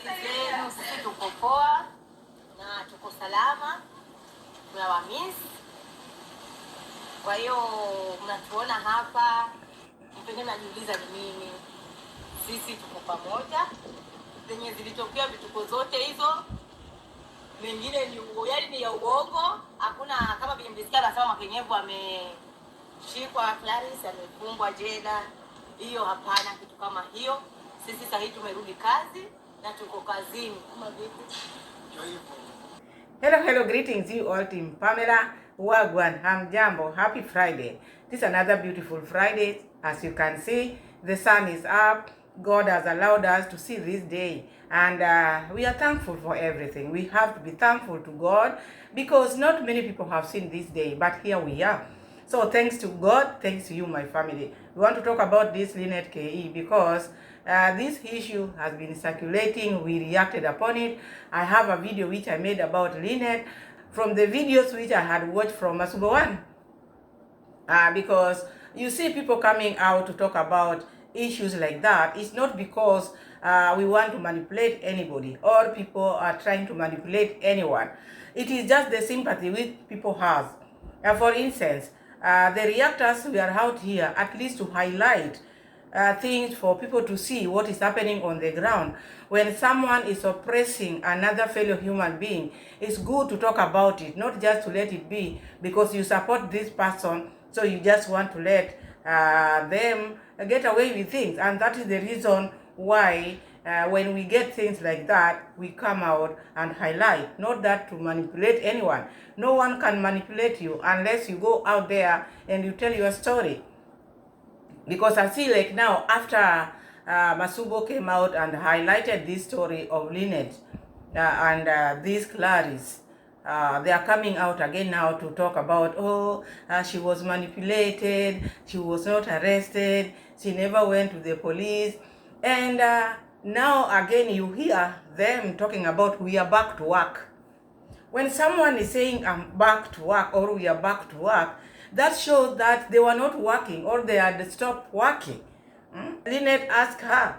zenu, sisi tuko poa na tuko salama, tunawamiss. Kwa hiyo mnatuona hapa, mpende najiuliza ni mimi. Sisi tuko pamoja, zenye zilitokea vituko zote hizo, mengine ni yaani ni ya uongo. Hakuna kama vile mlisikia anasema Makenyevu ameshikwa, Claris amefungwa jela. Hiyo hapana, kitu kama hiyo. Sisi sasa hivi tumerudi kazi na tuko kazini. Kama vipi? Hello, greetings you all team Pamela, Wagwan, Hamjambo, happy Friday. This is another beautiful Friday. As you can see, the sun is up. God has allowed us to see this day, and we are thankful for everything. We have to be thankful to God because not many people have seen this day, but here we are. So thanks to God, thanks to you, my family. We want to talk about this Lynette KE because this issue has been circulating. We reacted upon it. I have a video which I made about Lynette from the videos which I had watched from Masubo 1. Because you see people coming out to talk about issues like that. It's not because we want to manipulate anybody or people are trying to manipulate anyone. It is just the sympathy which people have. For instance, the reactors, we are out here at least to highlight things for people to see what is happening on the ground. When someone is oppressing another fellow human being, it's good to talk about it, not just to let it be because you support this person, so you just want to let them get away with things. And that is the reason why when we get things like that, we come out and highlight. Not that to manipulate anyone. No one can manipulate you unless you go out there and you tell your story. Because I see like now, after Masubo came out and highlighted this story of Lynette and this Claris, they are coming out again now to talk about, she was manipulated, she was not arrested, she never went to the police. And now again you hear them talking about we are back to work. When someone is saying I'm back to work or we are back to work, that shows that they were not working or they had stopped working. Lynette asked her,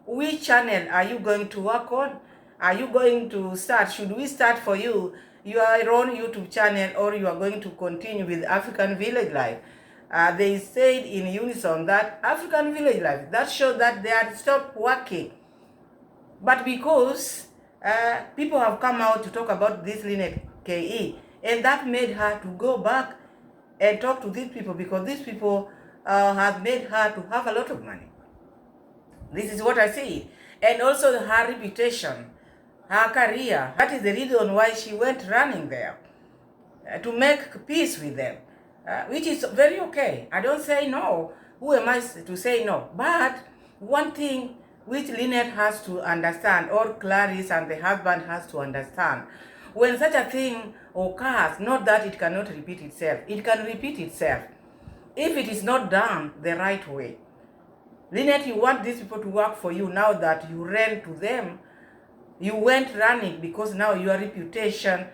which channel are you going to work on? Are you going to start? Should we start for you your own YouTube channel, or you are going to continue with African Village Life? They said in unison that African Village Life, that showed that they had stopped working. But because people have come out to talk about this Lynette KE, and that made her to go back and talk to these people, because these people have made her to have a lot of money. This is what I see. And also her reputation, her career. That is the reason why she went running there, to make peace with them, which is very okay. I don't say no. Who am I to say no? But one thing which Lynette has to understand, or Claris and the husband has to understand, when such a thing occurs, not that it cannot repeat itself. It can repeat itself if it is not done the right way. Lynette, you want these people to work for you now that you ran to them. You went running because now your reputation,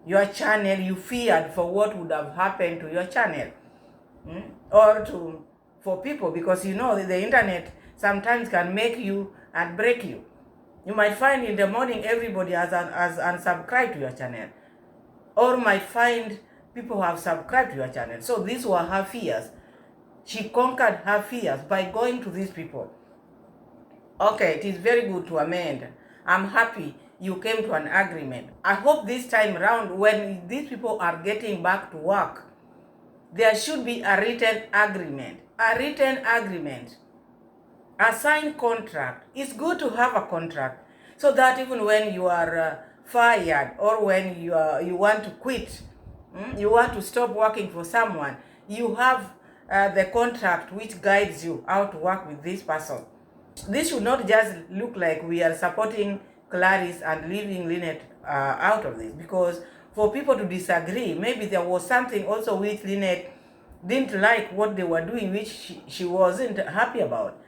your channel, you feared for what would have happened to your channel. Or for people, because you know the internet sometimes can make you and break you. You might find in the morning everybody has unsubscribed to your channel, or might find people have subscribed to your channel. So these were her fears. She conquered her fears by going to these people. Okay, it is very good to amend. I'm happy you came to an agreement. I hope this time around, when these people are getting back to work, there should be a written agreement. A written agreement. A signed contract. It's good to have a contract so that even when you are fired, or when you want to quit, you want to stop working for someone, you have the contract which guides you how to work with this person. This should not just look like we are supporting Claris and leaving Lynette out of this, because for people to disagree, maybe there was something also which Lynette didn't like what they were doing, which she wasn't happy about.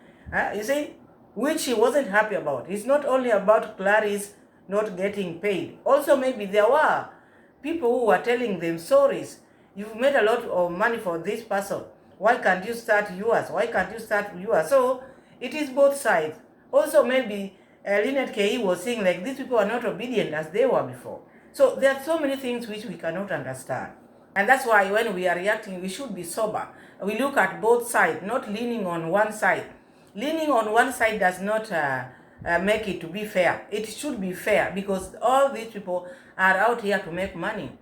You see, which she wasn't happy about. It's not only about Claris not getting paid. Also, maybe there were people who were telling them stories. You've made a lot of money for this person. Why can't you start yours? Why can't you start yours? So it is both sides. Also, maybe Lynette KE was saying like these people are not obedient as they were before. So there are so many things which we cannot understand. And that's why when we are reacting, we should be sober. We look at both sides, not leaning on one side. Leaning on one side does not make it to be fair. It should be fair because all these people are out here to make money.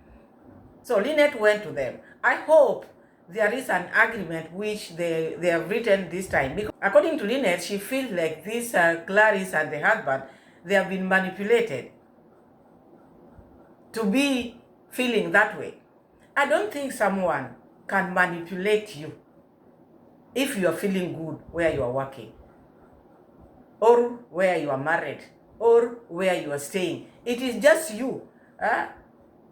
So Lynette went to them. I hope there is an agreement which they have written this time. Because according to Lynette, she feels like this Claris and the husband, they have been manipulated to be feeling that way. I don't think someone can manipulate you if you are feeling good where you are working, or where you are married, or where you are staying. It is just you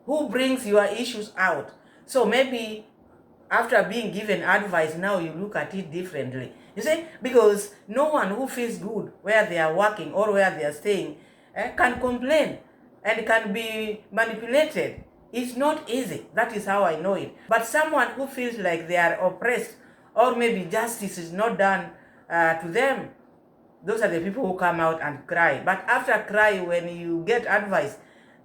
who brings your issues out. So maybe after being given advice, now you look at it differently. You see, because no one who feels good where they are working or where they are staying can complain and can be manipulated. It's not easy. That is how I know it. But someone who feels like they are oppressed, or maybe justice is not done to them, those are the people who come out and cry. But after cry, when you get advice,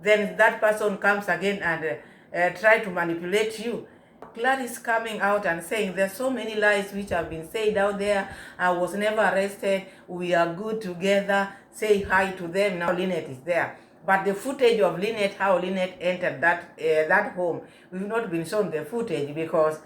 then that person comes again and try to manipulate you. Claris coming out and saying there's so many lies which have been said out there. I was never arrested. We are good together. Say hi to them. Now Lynette is there. But the footage of Lynette, how Lynette entered that home, we've not been shown the footage because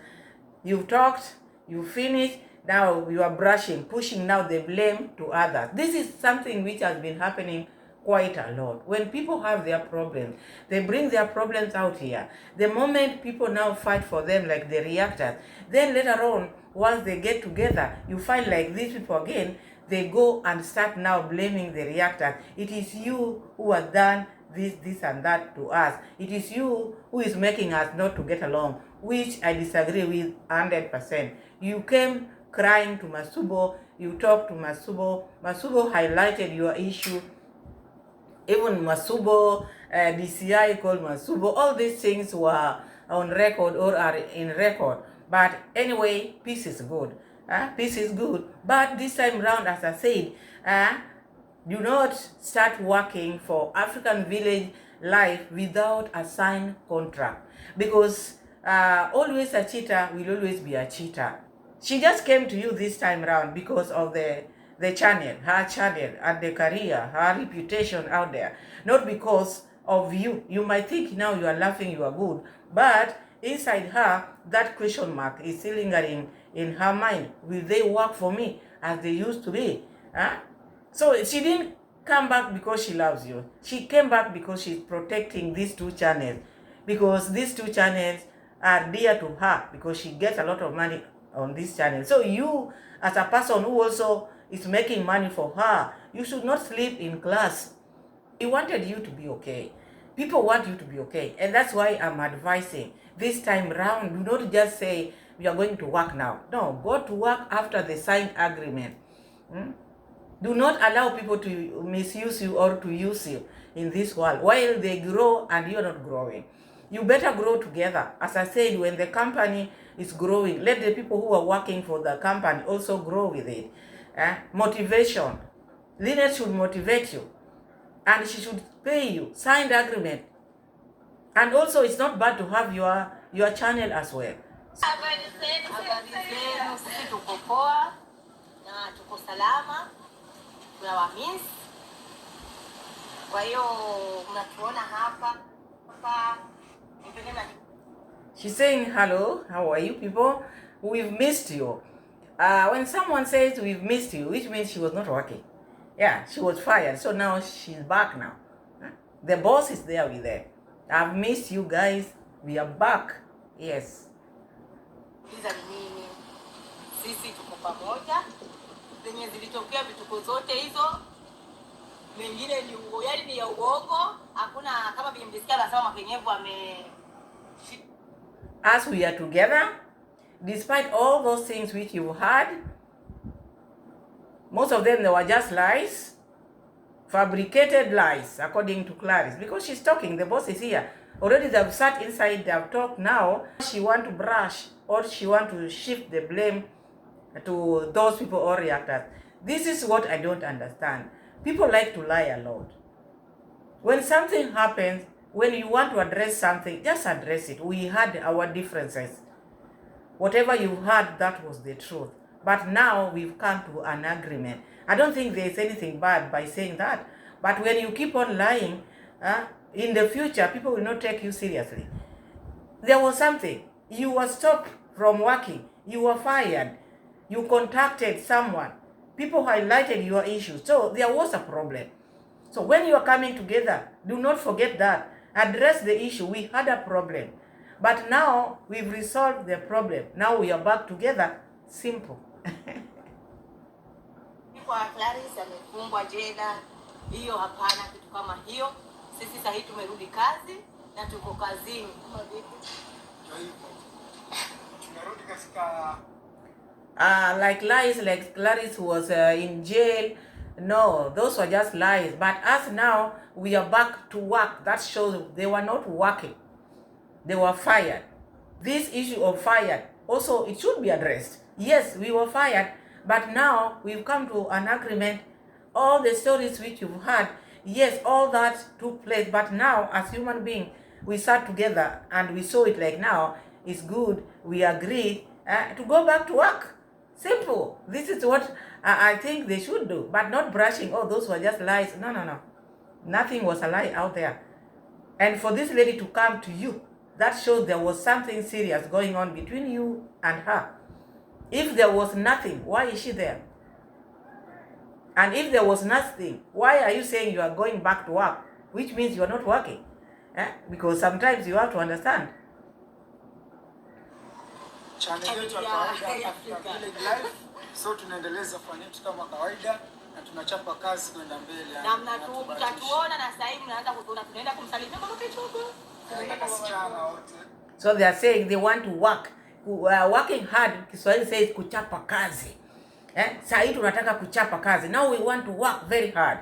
you've talked, you finished, now you are brushing, pushing now the blame to others. This is something which has been happening quite a lot. When people have their problems, they bring their problems out here. The moment people now fight for them like the reactors, then later on, once they get together, you find like these people again, they go and start now blaming the reactors. It is you who has done this and that to us. It is you who is making us not to get along, which I disagree with 100%. You came crying to Masubo, you talked to Masubo, Masubo highlighted your issue. Even Masubo, DCI called Masubo, all these things were on record or are in record. But anyway, peace is good. Peace is good. But this time round, as I said, do not start working for African village life without a signed contract. Because always a cheater will always be a cheater. She just came to you this time round because of the channel, her channel, and the career, her reputation out there. Not because of you. You might think now you are laughing, you are good. But inside her, that question mark is still lingering in her mind. Will they work for me as they used to be? So she didn't come back because she loves you. She came back because she's protecting these two channels. Because these two channels are dear to her because she gets a lot of money on this channel. So you, as a person who also is making money for her, you should not sleep in class. He wanted you to be okay. People want you to be okay. And that's why I'm advising this time round, do not just say, we are going to work now. No, go to work after the signed agreement. Do not allow people to misuse you or to use you in this world while they grow and you're not growing. You better grow together. As I said, when the company is growing, let the people who are working for the company also grow with it. Motivation. Lynette should motivate you. And she should pay you. Signed agreement. And also, it's not bad to have your channel as well. Habari zenu, sisi tuko poa na tuko salama, tunawamiss. Kwa hiyo mnatuona hapa. She's saying, hello, how are you people? We've missed you. When someone says we've missed you, which means she was not working. Yeah, she was fired. So now she's back now. The boss is there with her. I've missed you guys. We are back. Yes. Hiza ni nini? Sisi tuko pamoja. Zenye zilitokea vituko zote hizo. Mengine ni uongo, yani ni ya uongo. Hakuna kama vile mjisikia anasema mapenyevu As we are together, despite all those things which you had, most of them, they were just lies, fabricated lies, according to Claris. Because she's talking, the boss is here. Already they've sat inside, they've talked. Now she want to brush or she want to shift the blame to those people or reactors. This is what I don't understand. People like to lie a lot. When something happens, when you want to address something, just address it. We had our differences. Whatever you heard, that was the truth. But now we've come to an agreement. I don't think there's anything bad by saying that. But when you keep on lying, in the future, people will not take you seriously. There was something. You were stopped from working. You were fired. You contacted someone. People highlighted your issues. So there was a problem. So when you are coming together, do not forget that. Address the issue. We had a problem. But now we've resolved the problem. Now we are back together. Simple. Kwa Claris amefungwa jela. Hiyo hapana kitu kama hiyo. Sisi sasa tumerudi kazi na tuko kazini. Kama vipi? Tunarudi katika like lies, like Claris was in jail. No, those were just lies. But us now, we are back to work. That shows they were not working. They were fired. This issue of fired, also it should be addressed. Yes, we were fired, but now we've come to an agreement. All the stories which you've heard, yes, all that took place. But now, as human beings, we sat together and we saw it like now, it's good. We agreed to go back to work. Simple. This is what I think they should do, but not brushing, oh, those were just lies. No, no, no. Nothing was a lie out there. And for this lady to come to you, that shows there was something serious going on between you and her. If there was nothing, why is she there? And if there was nothing, why are you saying you are going back to work? Which means you are not working. Because sometimes you have to understand. channel yetu ya kawaida Africa Live. So tunaendeleza fani yetu kama kawaida na tunachapa kazi kwenda mbele. Na mnatuona na sasa hivi mnaanza kutuona tunaenda kumsalimia kwa kichoko. So they are saying they want to work. Working hard, Kiswahili says kuchapa kazi. Sasa hivi tunataka kuchapa kazi. Now we want to work very hard.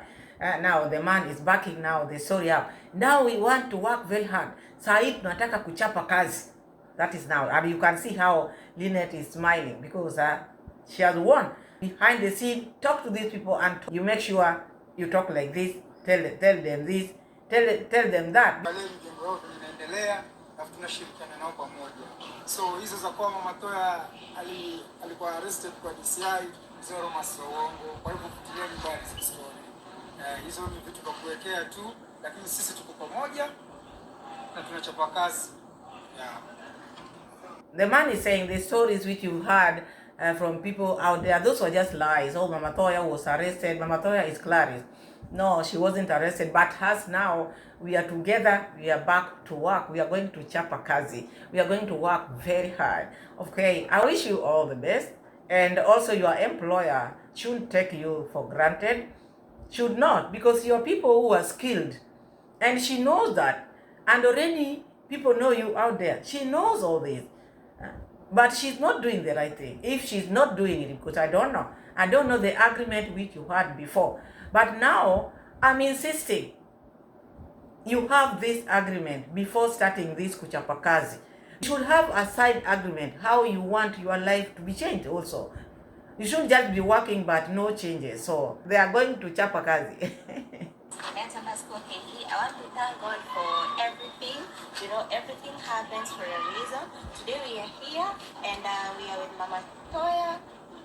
Now the man is backing now the story up. Now we want to work very hard. Sasa hivi tunataka kuchapa kazi. That is now. And you can see how Lynette is smiling because she has won. Behind the scene, talk to these people and you make sure you talk like this, tell them this, tell them that. So hizo za kwa Mama Toya alikuwa arrested kwa DCI zero masongo. Kwa hivyo kutilia mbali hizo story. Hizo ni vitu vya kuwekea tu, lakini sisi tuko pamoja na tunachapa kazi. Yeah. The man is saying the stories which you heard from people out there, those were just lies. Oh, Mama Toya was arrested. Mama Toya is Claris. No, she wasn't arrested. But us now, we are together. We are back to work. We are going to chapa kazi. We are going to work very hard. Okay, I wish you all the best. And also your employer shouldn't take you for granted. Should not, because you are people who are skilled. And she knows that. And already people know you out there. She knows all this. But she's not doing the right thing. If she's not doing it, because I don't know the agreement which you had before. But now, I'm insisting you have this agreement before starting this kuchapa kazi. You should have a side agreement, how you want your life to be changed also. You shouldn't just be working but no changes. So, they are going to chapa kazi. I want to thank God for everything. You know, everything happens for a reason. Today we are here and we are with Mama Toya,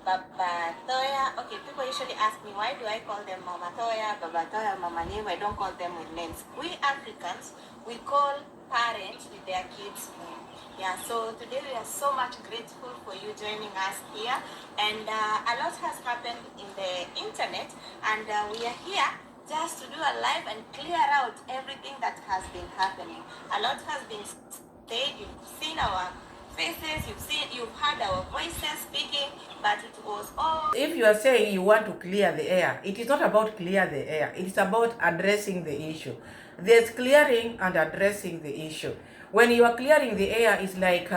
Baba Toya. Okay, people usually ask me, why do I call them Mama Toya, Baba Toya, Mama Name? I don't call them with names. We Africans, we call parents with their kids' name. Yeah, so today we are so much grateful for you joining us here. And a lot has happened in the internet and we are here just to do a live and clear out everything that has been happening. A lot has been said, you've seen our faces, you've heard our voices speaking, but it was all... If you are saying you want to clear the air, it is not about clear the air. It is about addressing the issue. There's clearing and addressing the issue. When you are clearing the air, it's like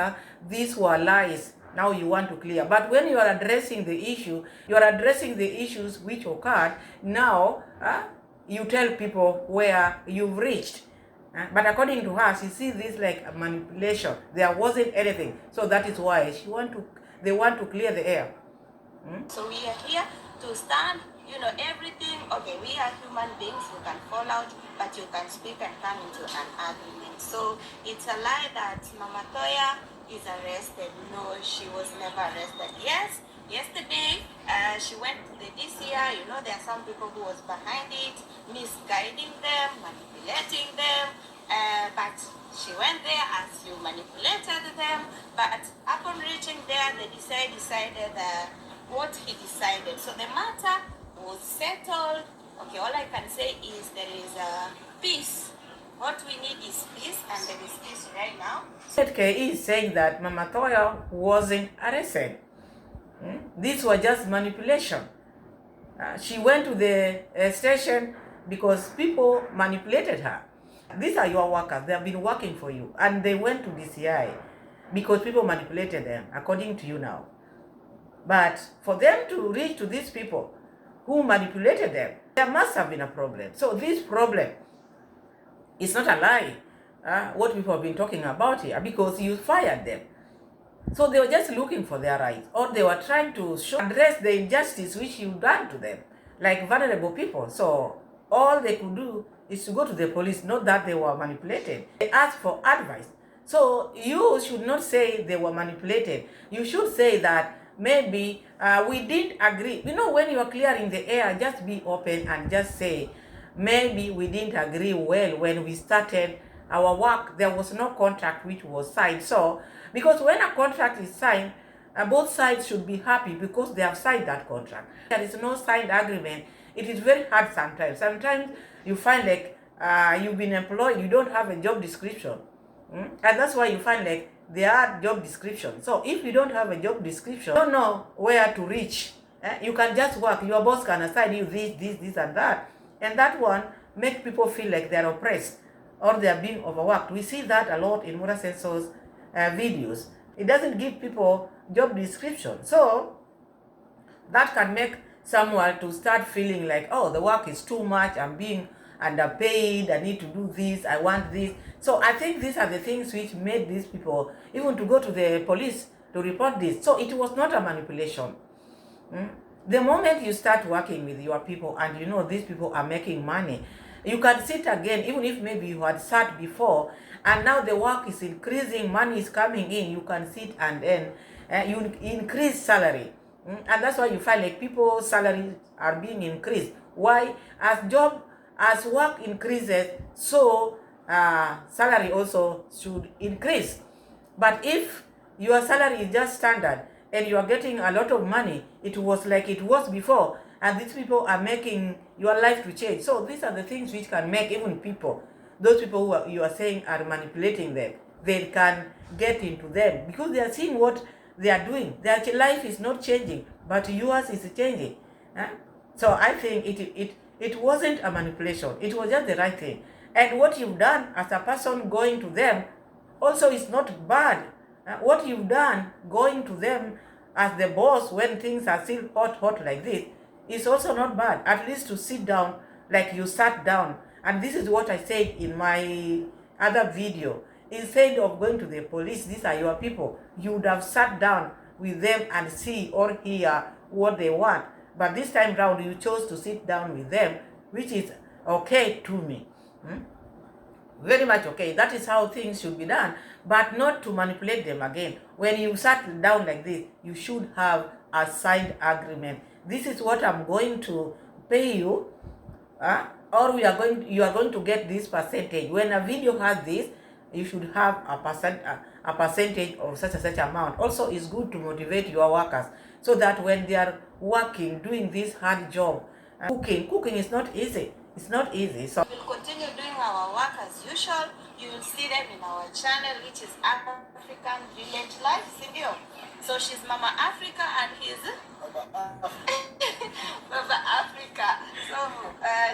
these were lies. Now you want to clear. But when you are addressing the issue, you are addressing the issues which occurred. Now, you tell people where you've reached. But according to her, she sees this like a manipulation. There wasn't anything. So that is why they want to clear the air. So we are here to stand you know, everything. Okay, we are human beings, you can fall out, but you can speak and come into an agreement. So it's a lie that Mama Toya is arrested. No, she was never arrested. Yes, yesterday she went to the DCI. You know, there are some people who was behind it, misguiding them, manipulating them, but she went there as you manipulated them. But upon reaching there, the DCI decided what he decided. So the matter was settled. Okay, all I can say is there is peace. What we need is peace, and there is peace right now. ZKE is saying that Mama Toya wasn't arrested. These were just manipulation. She went to the station because people manipulated her. These are your workers. They have been working for you. And they went to DCI because people manipulated them, according to you now. But for them to reach to these people who manipulated them, there must have been a problem. So this problem is not a lie, what people have been talking about here, because you fired them. So they were just looking for their rights, or they were trying to address the injustice which you've done to them, like vulnerable people. So all they could do is to go to the police, not that they were manipulated. They asked for advice. So you should not say they were manipulated. You should say that maybe we didn't agree. You know, when you are clearing the air, just be open and just say, maybe we didn't agree well when we started our work. There was no contract which was signed. So, because when a contract is signed, both sides should be happy because they have signed that contract. There is no signed agreement. It is very hard sometimes. Sometimes you find like you've been employed, you don't have a job description. And that's why you find like there are job descriptions. So if you don't have a job description, you don't know where to reach. You can just work. Your boss can assign you this, and that. And that one makes people feel like they're oppressed or they're being overworked. We see that a lot in Mura Censor's videos. It doesn't give people job description. So that can make someone to start feeling like, oh, the work is too much, I'm being underpaid, I need to do this, I want this. So I think these are the things which made these people even to go to the police to report this. So it was not a manipulation. The moment you start working with your people and you know these people are making money, you can sit again, even if maybe you had sat before and now the work is increasing, money is coming in, you can sit and then you increase salary. And that's why you find like people's salaries are being increased. Why? As work increases, so salary also should increase. But if your salary is just standard and you are getting a lot of money, it was like it was before, and these people are making your life to change. So these are the things which can make even people, those people who you are saying are manipulating them, they can get into them because they are seeing what they are doing. Their life is not changing, but yours is changing. So I think it wasn't a manipulation. It was just the right thing. And what you've done as a person going to them also is not bad. What you've done going to them as the boss when things are still hot like this is also not bad. At least to sit down like you sat down. And this is what I said in my other video. Instead of going to the police, these are your people, you would have sat down with them and see or hear what they want. But this time round, you chose to sit down with them, which is okay to me. Very much okay. That is how things should be done, but not to manipulate them again. When you sat down like this, you should have a signed agreement. This is what I'm going to pay you, or you are going to get this percentage. When a video has this, you should have a percentage of such and such amount. Also, it's good to motivate your workers so that when they are working, doing this hard job, cooking is not easy. It's not easy. So we'll continue doing our work as usual. You will see them in our channel, which is African Village Life Video. So she's Mama Africa and he's Baba Africa. So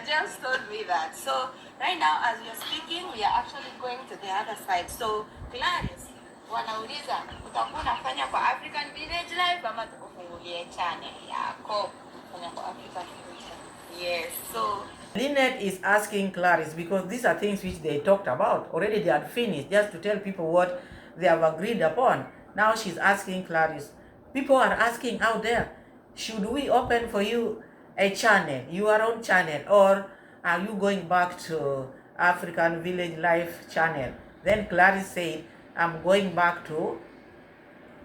James told me that. So right now as we are speaking, we are actually going to the other side. So Claris, wanauliza utakuwa unafanya kwa African Village Life ama tukufungulie channel yako kufanya kwa African Village Life? Yes. So Lynette is asking Claris because these are things which they talked about. Already they had finished, just to tell people what they have agreed upon. Now she's asking Claris. People are asking out there, should we open for you a channel, your own channel, or are you going back to African Village Life channel? Then Claris said, I'm going back to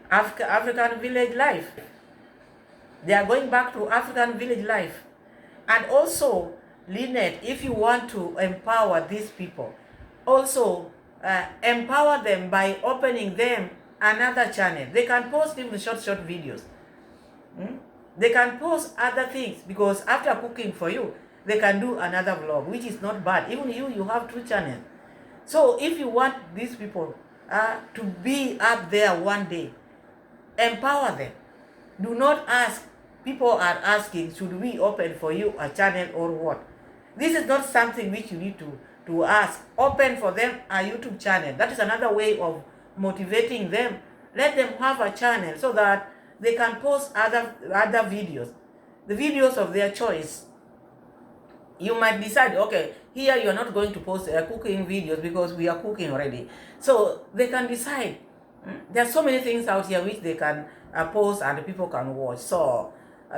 African Village Life. They are going back to African Village Life. And also, Lynette, if you want to empower these people, also empower them by opening them another channel. They can post even short videos. They can post other things, because after cooking for you, they can do another vlog, which is not bad. Even you have 2 channels. So if you want these people to be up there one day, empower them. Do not ask. People are asking, should we open for you a channel or what? This is not something which you need to ask. Open for them a YouTube channel. That is another way of motivating them. Let them have a channel so that they can post other videos, the videos of their choice. You might decide, okay, here you're not going to post cooking videos because we are cooking already. So they can decide. There are so many things out here which they can post and people can watch. So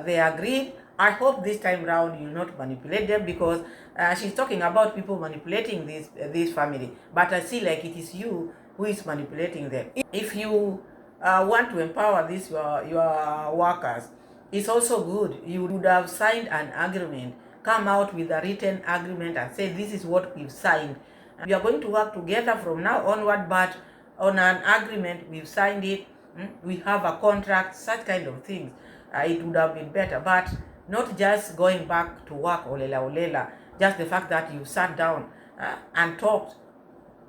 they agreed. I hope this time round you will not manipulate them, because she's talking about people manipulating this family. But I see like it is you who is manipulating them. If you want to empower these your workers, it's also good. You would have signed an agreement. Come out with a written agreement and say, this is what we've signed. We are going to work together from now onward, but on an agreement, we've signed it. We have a contract, such kind of things. It would have been better, but not just going back to work olela. Just the fact that you sat down and talked.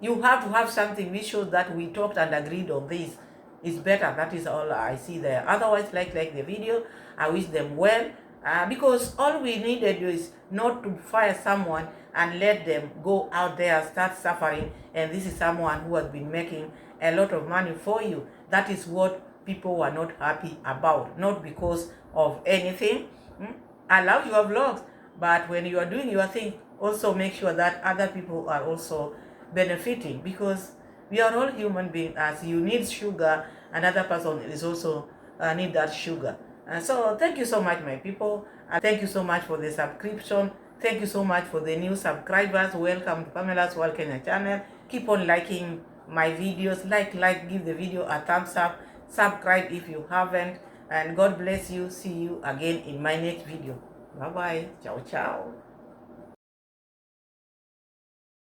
You have to have something which shows that we talked and agreed on this. It's better. That is all I see there. Otherwise, like the video, I wish them well. Because all we needed is not to fire someone and let them go out there and start suffering. And this is someone who has been making a lot of money for you. That is what people were not happy about. Not because of anything. I love your vlogs, but when you are doing your thing, also make sure that other people are also benefiting, because we are all human beings. As you need sugar, another person is also need that sugar. So thank you so much, my people. Thank you so much for the subscription. Thank you so much for the new subscribers. Welcome to Pamela's World Kenya channel. Keep on liking my videos. Like, give the video a thumbs up. Subscribe if you haven't. And God bless you. See you again in my next video. Bye-bye. Ciao, ciao.